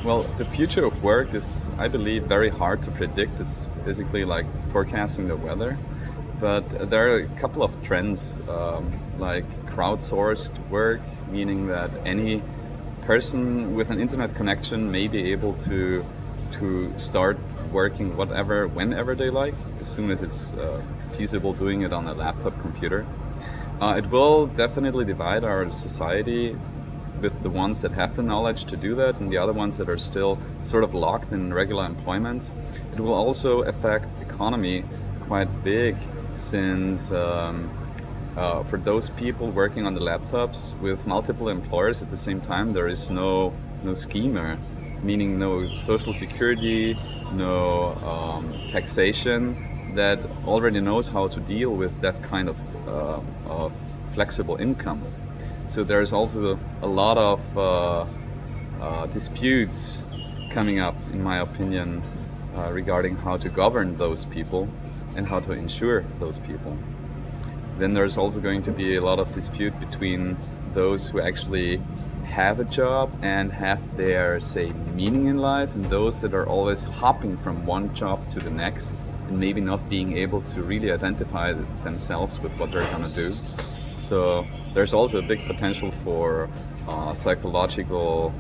Well, the future of work is, I believe, very hard to predict. It's basically like forecasting the weather. But there are a couple of trends, like crowdsourced work, meaning that any person with an internet connection may be able to start working whatever, whenever they like, as soon as it's feasible doing it on a laptop computer. It will definitely divide our society with the ones that have the knowledge to do that and the other ones that are still sort of locked in regular employments. It will also affect economy quite big, since for those people working on the laptops with multiple employers at the same time, there is no schemer, meaning no social security, no taxation, that already knows how to deal with that kind of flexible income. So there's also a lot of disputes coming up, in my opinion, regarding how to govern those people and how to insure those people. Then there's also going to be a lot of dispute between those who actually have a job and have their, say, meaning in life, and those that are always hopping from one job to the next and maybe not being able to really identify themselves with what they're going to do. So there's also a big potential for psychological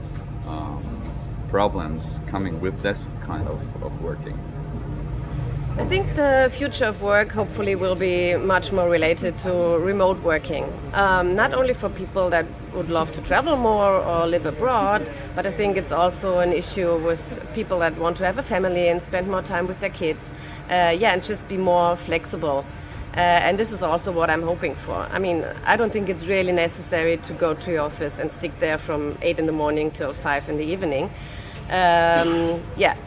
problems coming with this kind of working. I think the future of work hopefully will be much more related to remote working. Not only for people that would love to travel more or live abroad, but I think it's also an issue with people that want to have a family and spend more time with their kids. And just be more flexible. And this is also what I'm hoping for. I mean, I don't think it's really necessary to go to your office and stick there from 8 in the morning till 5 in the evening.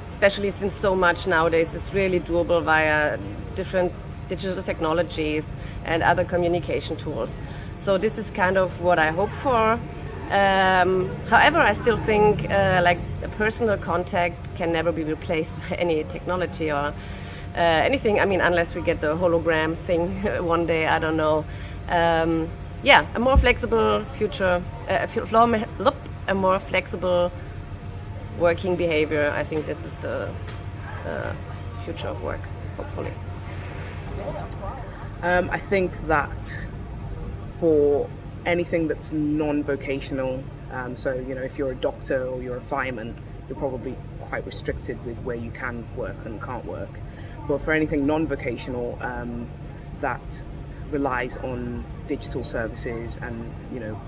Especially since so much nowadays is really doable via different digital technologies and other communication tools. So this is kind of what I hope for. However, I still think like a personal contact can never be replaced by any technology or anything. I mean, unless we get the hologram thing one day, I don't know. A more flexible future, a more flexible working behavior. I think this is the future of work, hopefully. I think that for anything that's non-vocational, so if you're a doctor or you're a fireman, you're probably quite restricted with where you can work and can't work. But for anything non-vocational that relies on digital services and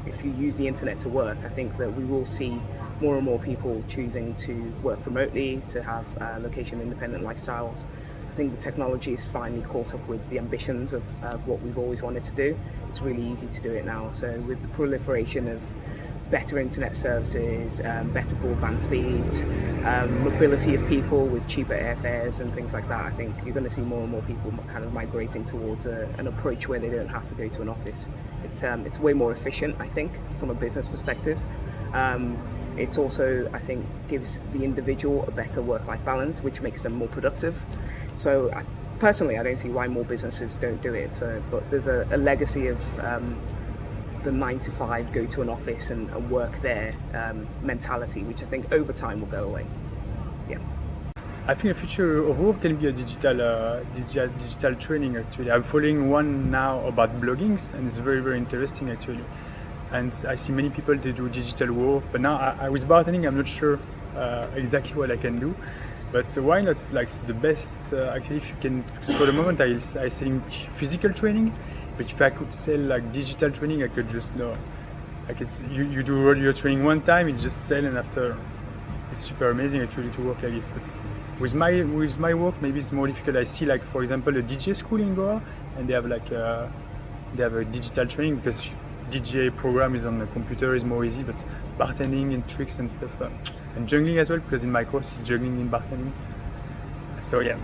if you use the internet to work, I think that we will see more and more people choosing to work remotely, to have location independent lifestyles. I think the technology has finally caught up with the ambitions of what we've always wanted to do. It's really easy to do it now. So with the proliferation of better internet services, better broadband speeds, mobility of people with cheaper airfares and things like that, I think you're going to see more and more people kind of migrating towards an approach where they don't have to go to an office. It's way more efficient, I think, from a business perspective. It also, I think, gives the individual a better work-life balance, which makes them more productive. So personally, I don't see why more businesses don't do it. But there's a legacy of the 9 to 5, go to an office and work there mentality, which I think over time will go away. Yeah. I think the future of work can be a digital training. Actually, I'm following one now about bloggings, and it's very, very interesting actually. And I see many people, they do digital work, but now with bartending I'm not sure exactly what I can do. But why not? Like, it's the best actually. If you can, for the moment I selling physical training, but if I could sell like digital training, I could just know. You do all your training one time, it's just sell, and after it's super amazing actually to work like this. But with my work, maybe it's more difficult. I see, like, for example, a DJ school in Goa, and they have a digital training, because DJ program is on the computer, is more easy, but bartending and tricks and stuff, and juggling as well, because in my course is juggling in bartending. So yeah,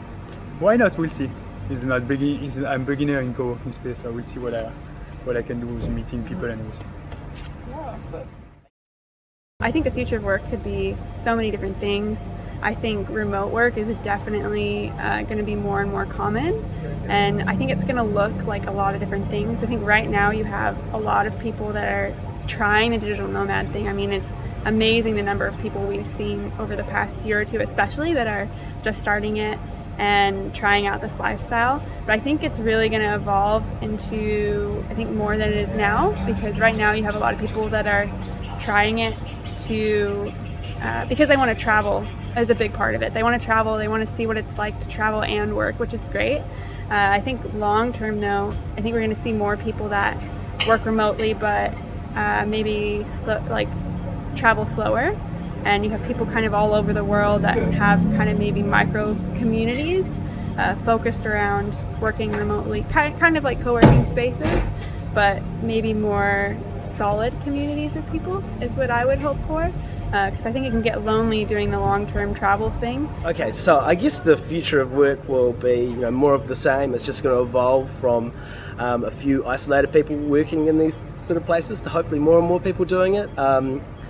why not? We'll see. I'm beginner in co-working space, so we'll see what I can do with meeting people and everything. I think the future of work could be so many different things. I think remote work is definitely going to be more and more common, and I think it's going to look like a lot of different things. I think right now you have a lot of people that are trying the digital nomad thing. I mean, amazing the number of people we've seen over the past year or two, especially that are just starting it and trying out this lifestyle. But I think it's really going to evolve into, I think, more than it is now, because right now you have a lot of people that are trying it to because they want to travel as a big part of it. They want to travel, they want to see what it's like to travel and work, which is great. I think long term though, I think we're going to see more people that work remotely but maybe travel slower, and you have people kind of all over the world that have kind of maybe micro communities focused around working remotely, kind of like co-working spaces, but maybe more solid communities of people is what I would hope for, because I think it can get lonely doing the long-term travel thing. Okay, so I guess the future of work will be, more of the same. It's just going to evolve from a few isolated people working in these sort of places to hopefully more and more people doing it.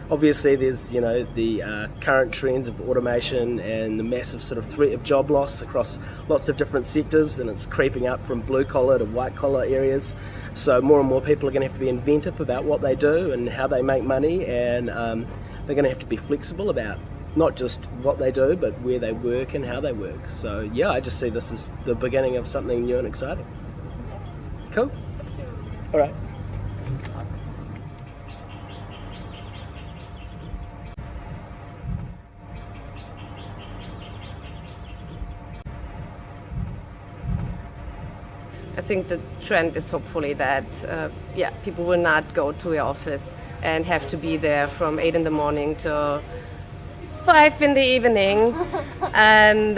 Obviously, there's the current trends of automation and the massive sort of threat of job loss across lots of different sectors, and it's creeping up from blue collar to white collar areas. So more and more people are going to have to be inventive about what they do and how they make money, and they're going to have to be flexible about not just what they do, but where they work and how they work. So yeah, I just see this as the beginning of something new and exciting. Cool. All right. I think the trend is hopefully that people will not go to your office and have to be there from 8 in the morning till 5 in the evening. And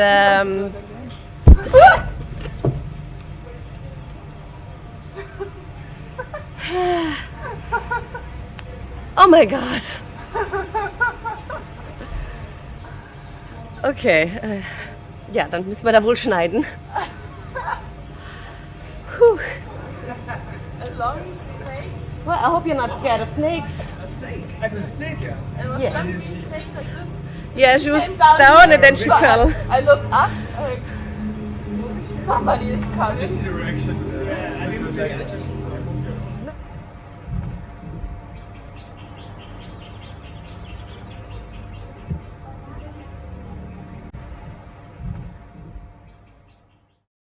oh my God. Okay, ja, dann müssen wir da wohl schneiden. Whew. A long snake? Well, I hope you're not scared of snakes. A snake? I was a snake, yeah. It was Yes. like a snake like this. Yeah, she was Came down here. and then she So fell. I looked up, like, somebody is coming. Just the reaction. I didn't see it.